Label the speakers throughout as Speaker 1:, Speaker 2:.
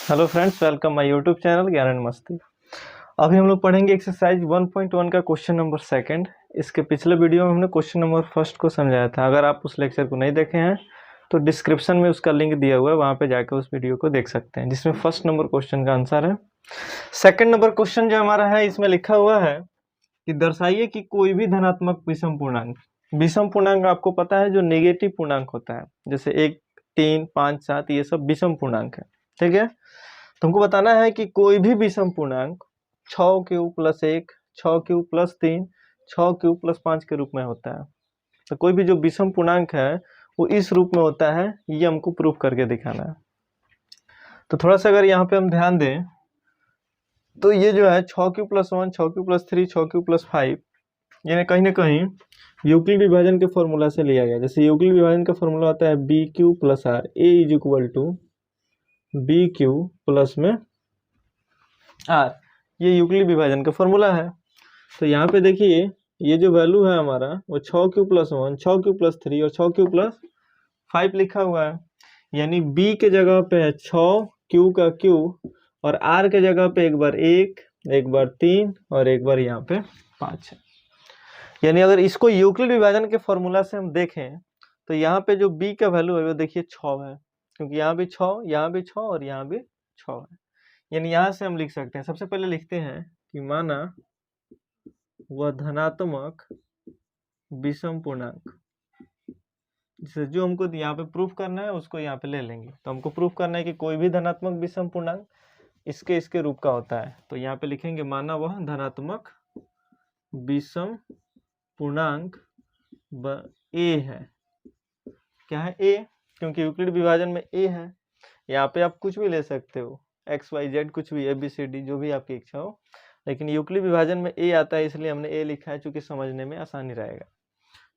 Speaker 1: Hello friends, welcome my YouTube channel ज्ञान and मस्ती। अभी हम लोग पढ़ेंगे एक्सरसाइज 1.1 का क्वेश्चन नंबर सेकंड। इसके पिछले वीडियो में हमने क्वेश्चन नंबर फर्स्ट को समझाया था। अगर आप उस लेक्चर को नहीं देखे हैं तो डिस्क्रिप्शन में उसका लिंक दिया हुआ है, वहाँ पे जाकर उस वीडियो को देख सकते हैं, जिसमें फर्स्ट नंबर क्वेश्चन का आंसर है। सेकेंड नंबर क्वेश्चन जो हमारा है, इसमें लिखा हुआ है कि दर्शाइए कि कोई भी धनात्मक विषम पूर्णांक। विषम पूर्णांक आपको पता है जो नेगेटिव पूर्णांक होता है, जैसे 1, 3, 5, 7, ये सब विषम पूर्णांक है। ठीक है, तुमको बताना है कि कोई भी विषम पूर्णांक 6³ + 1, 6³ + 3, 6³ + 5 के रूप में होता है। तो कोई भी जो विषम पूर्णांक है वो इस रूप में होता है, ये हमको प्रूफ करके दिखाना है। तो थोड़ा सा अगर यहाँ पे हम ध्यान दें तो ये जो है 6³ + 1, 6³ + 3, 6³ + 5, ये कहीं ना कहीं यूक्लिड विभाजन के फॉर्मूला से लिया गया। जैसे यूक्लिड विभाजन का फॉर्मूला होता है BQ + R, A = BQ plus में R, ये यूक्लिड विभाजन का फॉर्मूला है। तो यहाँ पे देखिए ये जो वैल्यू है हमारा वो 6³ + 1, 6³ + 3 और 6³ + 5 लिखा हुआ है। यानी B के जगह पे है 6, Q का Q, और R के जगह पे एक बार 1, एक बार 3 और एक बार यहाँ पे 5 है। यानी अगर इसको यूक्लिड विभाजन के फॉर्मूला से हम देखें तो यहाँ पे जो B का वैल्यू है वो देखिए 6 है, क्योंकि यहाँ भी 6, यहाँ भी 6 और यहाँ भी 6 है। यानी यहाँ से हम लिख सकते हैं, सबसे पहले लिखते हैं कि माना वह धनात्मक विषम पूर्णांक, जैसे जो हमको यहाँ पे प्रूफ करना है उसको यहाँ पे ले लेंगे। तो हमको प्रूफ करना है कि कोई भी धनात्मक विषम पूर्णांक इसके रूप का होता है। तो यहाँ पे लिखेंगे माना वह धनात्मक विषम पूर्णांक A है। क्या है? A, क्योंकि यूक्लिड विभाजन में A है। यहाँ पे आप कुछ भी ले सकते हो, x y z कुछ भी, ABCD जो भी आपकी इच्छा हो, लेकिन यूक्लिड विभाजन में A आता है इसलिए हमने A लिखा है, चूंकि समझने में आसानी रहेगा।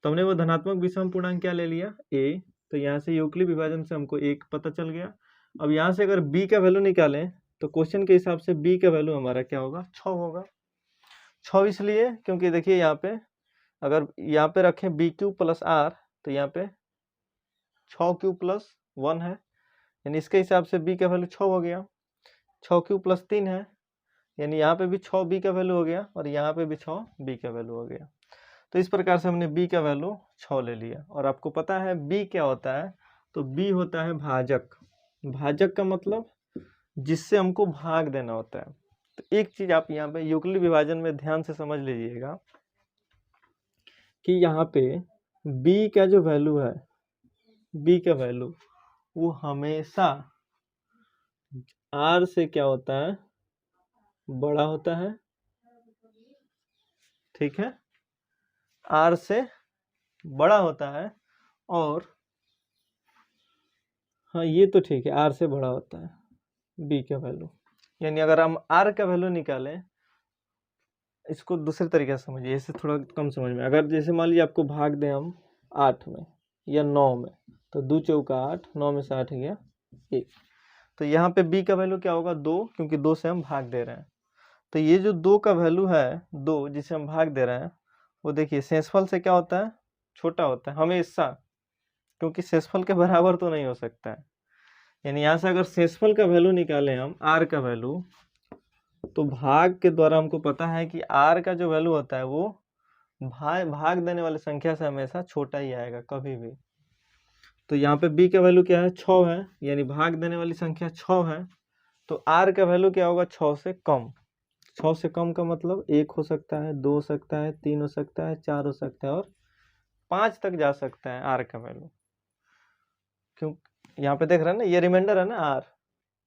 Speaker 1: तो हमने वो धनात्मक विषम पूर्णांक क्या ले लिया? A। तो यहाँ से यूक्लिड विभाजन से हमको 1 पता चल गया। अब यहाँ से अगर B का वैल्यू निकालें तो क्वेश्चन के हिसाब से B का वैल्यू हमारा क्या होगा? 6 होगा। 6 इसलिए क्योंकि देखिए यहाँ पे अगर यहाँ पे रखें BQ + R तो यहाँ पे 6Q + 1 है, यानी इसके हिसाब से B का वैल्यू 6 हो गया। 6Q + 3 है, यानी यहाँ पे भी 6 B का वैल्यू हो गया और यहाँ पे भी 6 B का वैल्यू हो गया। तो इस प्रकार से हमने B का वैल्यू 6 ले लिया। और आपको पता है B क्या होता है? तो B होता है भाजक। भाजक का मतलब जिससे हमको भाग देना होता है। तो एक चीज आप यहाँ पे यूक्लिड विभाजन में ध्यान से समझ लीजिएगा कि यहाँ पे B का जो वैल्यू है, B का वैल्यू वो हमेशा R से क्या होता है? बड़ा होता है। ठीक है, R से बड़ा होता है। और हाँ, ये तो ठीक है, R से बड़ा होता है B का वैल्यू। यानी अगर हम R का वैल्यू निकालें, इसको दूसरे तरीके से समझिए, इससे थोड़ा कम समझ में। अगर जैसे मान लीजिए आपको भाग दें हम 8 में या 9 में, तो 2 चौका 8, 9 में से 8 गया 1। तो यहाँ पे B का वैल्यू क्या होगा? 2, क्योंकि 2 से हम भाग दे रहे हैं। तो ये जो 2 का वैल्यू है, 2 जिसे हम भाग दे रहे हैं, वो देखिए शेषफल से क्या होता है? छोटा होता है हमेशा, क्योंकि शेषफल के बराबर तो नहीं हो सकता है। यानी यहाँ से अगर शेषफल का वैल्यू निकालें हम, R का वैल्यू, तो भाग के द्वारा हमको पता है कि R का जो वैल्यू होता है वो भाग देने वाली संख्या से हमेशा छोटा ही आएगा कभी भी। तो यहाँ पे B का वैल्यू क्या है? 6 है, यानी भाग देने वाली संख्या 6 है। तो R का वैल्यू क्या होगा? 6 से कम। 6 से कम का मतलब 1 हो सकता है, 2 हो सकता है, 3 हो सकता है, 4 हो सकता है और 5 तक जा सकता है R का वैल्यू। क्यों? यहाँ पे देख रहे हैं ना, ये रिमाइंडर है ना, R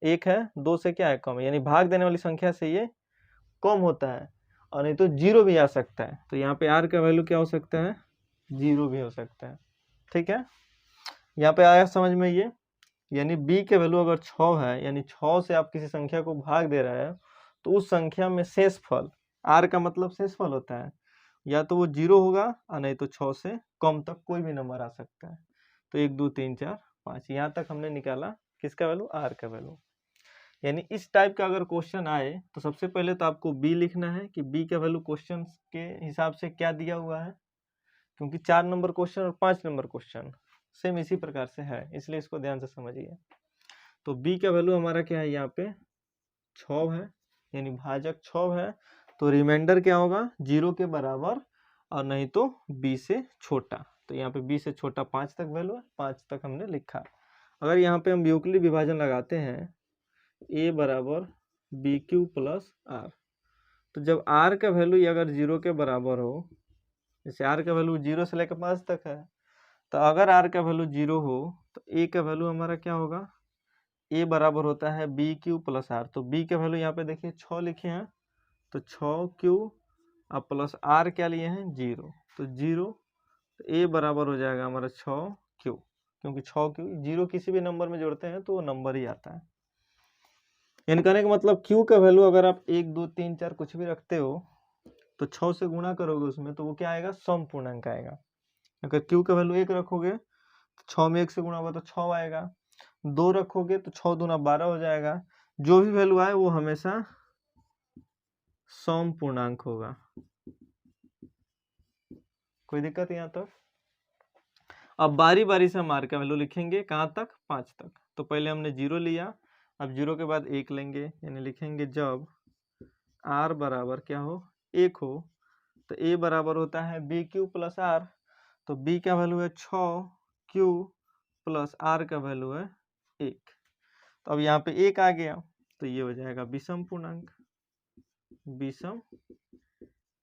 Speaker 1: 1 है, 2 से क्या है? कम है, यानी भाग देने वाली संख्या से ये कम होता है। और नहीं तो 0 भी आ सकता है। तो यहाँ पे R का वैल्यू क्या हो सकता है? 0 भी हो सकता है। ठीक है, यहाँ पे आया समझ में ये? यानी B के वैल्यू अगर 6 है, यानी 6 से आप किसी संख्या को भाग दे रहे हैं, तो उस संख्या में शेषफल, R का मतलब शेषफल होता है, या तो वो 0 होगा और नहीं तो 6 से कम तक कोई भी नंबर आ सकता है। तो 1, 2, 3, 4, 5, यहाँ तक हमने निकाला किसका वैल्यू? R का वैल्यू। यानी इस टाइप का अगर क्वेश्चन आए तो सबसे पहले तो आपको B लिखना है कि B का वैल्यू क्वेश्चन के हिसाब से क्या दिया हुआ है, क्योंकि 4 नंबर क्वेश्चन और 5 नंबर क्वेश्चन सेम इसी प्रकार से है, इसलिए इसको ध्यान से समझिए। तो b का वैल्यू हमारा क्या है यहाँ पे 6 है, यानी भाजक 6 है। तो रिमाइंडर क्या होगा 0 के बराबर और नहीं तो b से छोटा। तो यहाँ पे b से छोटा 5 तक वैल्यू है, 5 तक हमने लिखा। अगर यहाँ पे हम यूक्लिड विभाजन लगाते हैं a बराबर बी क्यू प्लस आर, तो जब r का वैल्यू अगर 0 के बराबर हो, जैसे r का वैल्यू 0 से लेकर 5 तक है, तो अगर r का वैल्यू 0 हो तो a का वैल्यू हमारा क्या होगा, a बराबर होता है बी क्यू प्लस आर। तो b का वैल्यू यहाँ पे देखिए 6 लिखे हैं, तो 6 क्यू अब प्लस r क्या लिए हैं 0, तो 0, तो a बराबर हो जाएगा हमारा 6 क्यू, क्योंकि 6 क्यू 0 किसी भी नंबर में जोड़ते हैं तो वो नंबर ही आता है। यानी कहने का मतलब q का वैल्यू अगर आप 1 2 3 4 कुछ भी रखते हो तो 6 से गुणा करोगे उसमें, तो वो क्या आएगा सम पूर्णांक आएगा। अगर q का वैल्यू 1 रखोगे तो 6 में 1 से गुणा होगा तो 6 आएगा, 2 रखोगे तो 6 दूना 12 हो जाएगा। जो भी वैल्यू आए वो हमेशा सम पूर्णांक होगा। कोई दिक्कत यहाँ तक? अब बारी बारी से हम r का वैल्यू लिखेंगे, कहाँ तक 5 तक। तो पहले हमने 0 लिया, अब 0 के बाद 1 लेंगे, यानी लिखेंगे जब r बराबर क्या हो 1 हो, तो a बराबर होता है बी क्यू प्लस आर। तो b का वैल्यू है 6 क्यू प्लस r का वैल्यू है 1। तो अब यहाँ पे 1 आ गया, तो ये हो जाएगा विषम पूर्णांक, विषम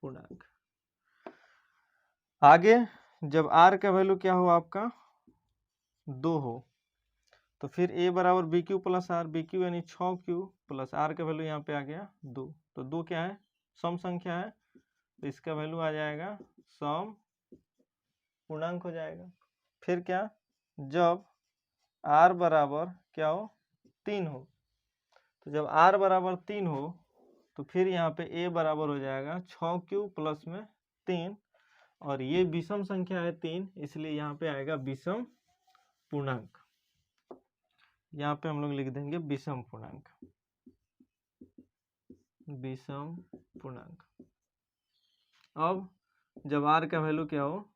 Speaker 1: पूर्णांक। आगे जब r का वैल्यू क्या हो आपका 2 हो, तो फिर a बराबर B Q plus R, B Q यानी 6 क्यू प्लस r का वैल्यू यहाँ पे आ गया 2। तो 2 क्या है सम संख्या है, तो इसका वैल्यू आ जाएगा सम पूर्णांक हो जाएगा। फिर क्या, जब r बराबर क्या हो 3 हो, तो जब r बराबर 3 हो तो फिर यहाँ पे a बराबर हो जाएगा 6 क्यू प्लस में 3, और ये विषम संख्या है 3, इसलिए यहाँ पे आएगा विषम पूर्णांक। यहाँ पे हम लोग लिख देंगे विषम पूर्णांक, विषम पूर्णांक। अब जब r का वैल्यू क्या हो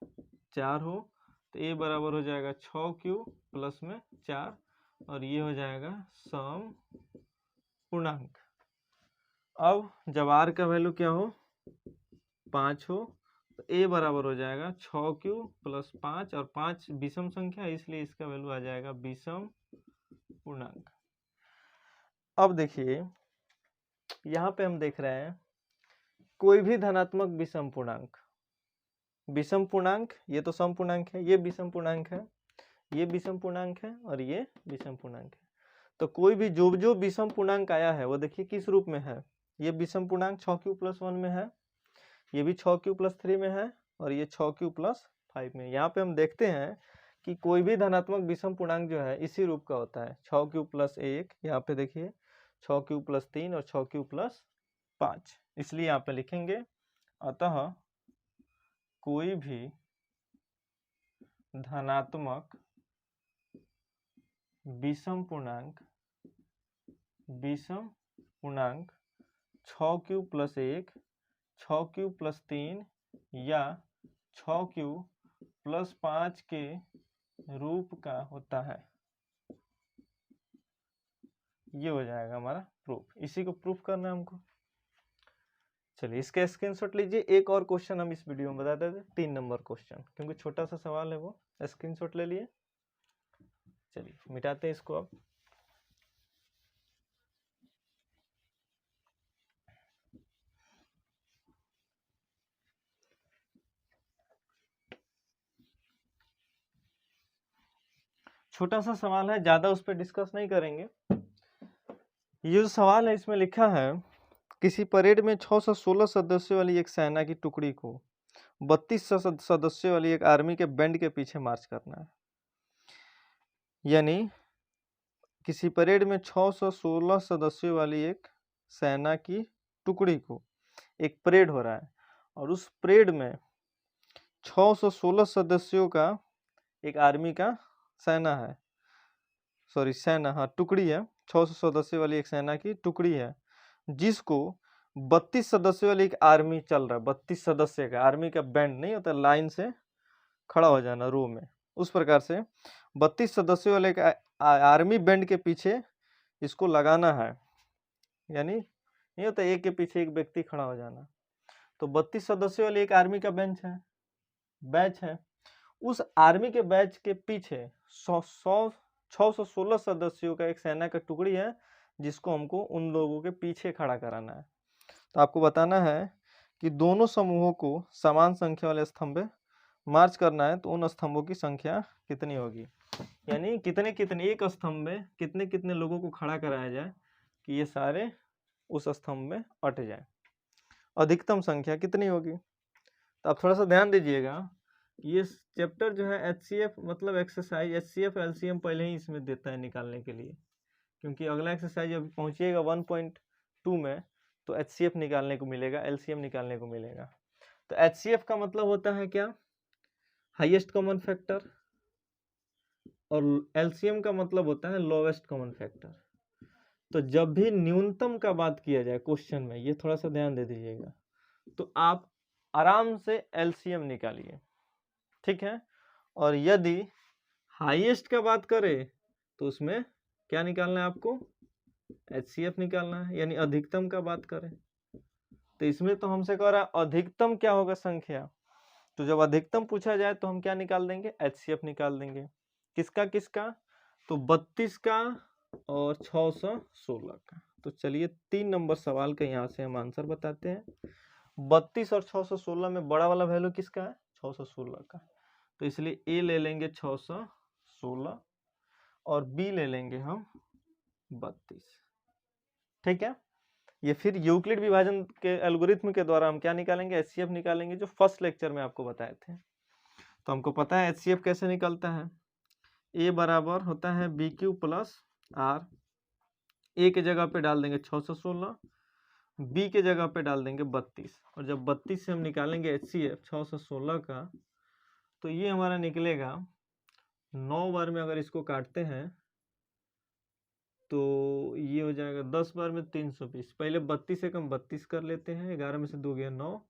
Speaker 1: 4 हो, तो a बराबर हो जाएगा 6 क्यू प्लस में 4, और ये हो जाएगा सम पूर्णांक। अब जब r का वैल्यू क्या हो 5 हो, तो a बराबर हो जाएगा 6 क्यू प्लस 5, और 5 विषम संख्या है इसलिए इसका वैल्यू आ जाएगा विषम पूर्णांक। अब देखिए यहाँ पे हम देख रहे हैं कोई भी धनात्मक विषम पूर्णांक, विषम पूर्णांक ये तो सम पूर्णांक है, ये विषम पूर्णांक है, ये विषम पूर्णांक है, और ये विषम पूर्णांक है। तो कोई भी जो विषम पूर्णांक आया है वो देखिए किस रूप में है, ये विषम पूर्णांक 6q प्लस 1 में है, ये भी 6q प्लस 3 में है, और ये 6q प्लस 5 में। यहाँ पे हम देखते हैं कि कोई भी धनात्मक विषम पूर्णांक जो है इसी रूप का होता है, 6q प्लस 1, यहाँ पे देखिए 6q प्लस 3 और 6q प्लस 5, इसलिए यहाँ पे लिखेंगे अतः कोई भी धनात्मक विषम पूर्णांक 6q प्लस 1, 6q प्लस 3 या 6q प्लस 5 के रूप का होता है। ये हो जाएगा हमारा प्रूफ, इसी को प्रूफ करना है हमको। चलिए इसका स्क्रीनशॉट लीजिए। एक और क्वेश्चन हम इस वीडियो में बता देते हैं, 3 नंबर क्वेश्चन, क्योंकि छोटा सा सवाल है वो। स्क्रीनशॉट ले लिए, चलिए मिटाते हैं इसको अब। छोटा सा सवाल है, ज्यादा उस पर डिस्कस नहीं करेंगे। ये जो सवाल है इसमें लिखा है किसी परेड में 6 से 16 सदस्यों वाली एक सेना की टुकड़ी को 32 सदस्यों वाली एक आर्मी के बैंड के पीछे मार्च करना है। यानी किसी परेड में 6 से 16 सदस्यों वाली एक सेना की टुकड़ी को, एक परेड हो रहा है और उस परेड में 6 से 16 सदस्यों का एक आर्मी का सेना है, सॉरी सेना, हाँ टुकड़ी है, 600 सदस्यों वाली एक सेना की टुकड़ी है जिसको 32 सदस्यों वाली एक आर्मी चल रहा है। 32 सदस्य का आर्मी का बैंड नहीं होता, लाइन से खड़ा हो जाना रो में, उस प्रकार से 32 सदस्यों वाले एक आर्मी बैंड के पीछे इसको लगाना है, यानी नहीं होता एक के पीछे एक व्यक्ति खड़ा हो जाना। तो 32 सदस्यों वाली एक आर्मी का बैच है। उस आर्मी के बैच के पीछे 616 सदस्यों का एक सेना का टुकड़ी है, जिसको हमको उन लोगों के पीछे खड़ा कराना है। तो आपको बताना है कि दोनों समूहों को समान संख्या वाले स्तंभ मार्च करना है, तो उन स्तंभों की संख्या कितनी होगी, यानी कितने कितने एक स्तंभ में कितने कितने लोगों को खड़ा कराया जाए कि ये सारे उस स्तंभ में अट जाए, अधिकतम संख्या कितनी होगी। तो आप थोड़ा सा ध्यान दीजिएगा, ये चैप्टर जो है HCF मतलब एक्सरसाइज HCF LCM पहले ही इसमें देता है निकालने के लिए, क्योंकि अगला एक्सरसाइज अभी पहुंचिएगा 1.2 में तो HCF निकालने को मिलेगा, LCM निकालने को मिलेगा। तो HCF का मतलब होता है क्या, हाईएस्ट कॉमन फैक्टर, और LCM का मतलब होता है लोवेस्ट कॉमन फैक्टर। तो जब भी न्यूनतम का बात किया जाए क्वेश्चन में, ये थोड़ा सा ध्यान दे दीजिएगा, तो आप आराम से LCM निकालिए, ठीक है। और यदि हाईएस्ट का बात करें तो उसमें क्या निकालना है आपको, HCF निकालना है, यानी अधिकतम का बात करें तो इसमें तो हमसे कह रहा है अधिकतम क्या होगा संख्या, तो जब अधिकतम पूछा जाए तो हम क्या निकाल देंगे, HCF निकाल देंगे। किसका किसका, तो 32 का और 616 का। तो चलिए 3 नंबर सवाल का यहाँ से हम आंसर बताते हैं। 32 और 616 में बड़ा वाला वैल्यू किसका है, 616 का, तो इसलिए ए ले लेंगे 616 और बी ले लेंगे हम 32, ठीक है। ये फिर यूक्लिड विभाजन के एल्गोरिथ्म के द्वारा हम क्या निकालेंगे, HCF निकालेंगे, जो फर्स्ट लेक्चर में आपको बताए थे। तो हमको पता है HCF कैसे निकलता है, ए बराबर होता है BQ प्लस आर, ए के जगह पे डाल देंगे 616, बी के जगह पे डाल देंगे 32, और जब 32 से हम निकालेंगे HCF 616 का, तो ये हमारा निकलेगा 9 बार में अगर इसको काटते हैं तो ये हो जाएगा 10 बार में 320। पहले 32 से कम 32 कर लेते हैं, 11 में से 2 गया 9,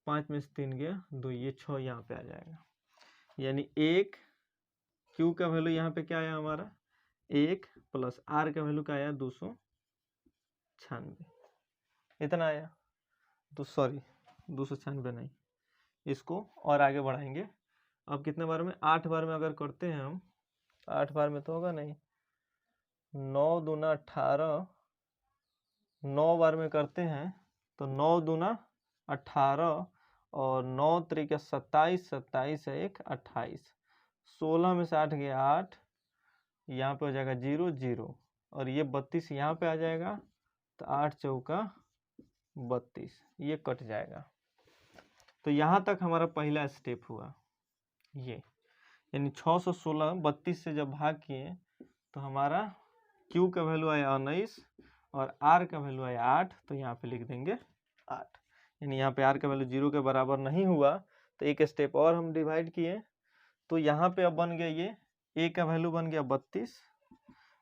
Speaker 1: 5 में से 3 गया 2, ये 6 यहाँ पे आ जाएगा, यानी 1 Q का वैल्यू यहाँ पे क्या आया हमारा 1 प्लस R का वैल्यू क्या आया 296, इतना आया। तो सॉरी 296 नहीं, इसको और आगे बढ़ाएंगे। अब कितने बार में, 8 बार में अगर करते हैं हम, 8 बार में तो होगा नहीं, 9 दूना 18, 9 बार में करते हैं तो 9 दूना 18 और 9 त्रिका 27, 27 है 1 28, 16 में से 8 गया 8, यहाँ पे हो जाएगा 0 0, और ये 32 यहाँ पे आ जाएगा, तो 8 चौका 32, ये कट जाएगा। तो यहाँ तक हमारा पहला स्टेप हुआ ये, यानी 616 32 से जब भाग किए तो हमारा Q का वैल्यू आया 19 और R का वैल्यू आया 8, तो यहाँ पे लिख देंगे 8, यानी यहाँ पे R का वैल्यू 0 के बराबर नहीं हुआ, तो एक स्टेप और हम डिवाइड किए, तो यहाँ पे अब बन गया ये A का वैल्यू बन गया 32,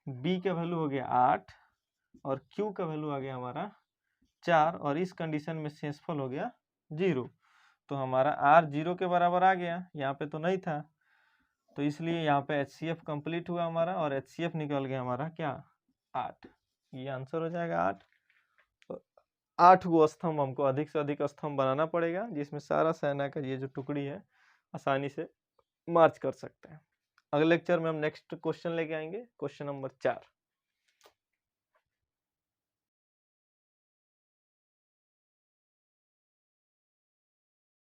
Speaker 1: B का वैल्यू हो गया 8 और Q का वैल्यू आ गया हमारा 4, और इस कंडीशन में शेषफल हो गया 0, तो हमारा R 0 के बराबर आ गया, यहाँ पे तो नहीं था, तो इसलिए यहाँ पे HCF कंप्लीट हुआ हमारा, और HCF निकल गया हमारा क्या 8, ये आंसर हो जाएगा 8। 8 गो स्तंभ हमको अधिक से अधिक स्तंभ बनाना पड़ेगा, जिसमें सारा सेना का ये जो टुकड़ी है आसानी से मार्च कर सकते हैं। अगले लेक्चर में हम नेक्स्ट क्वेश्चन लेके आएंगे, क्वेश्चन नंबर 4।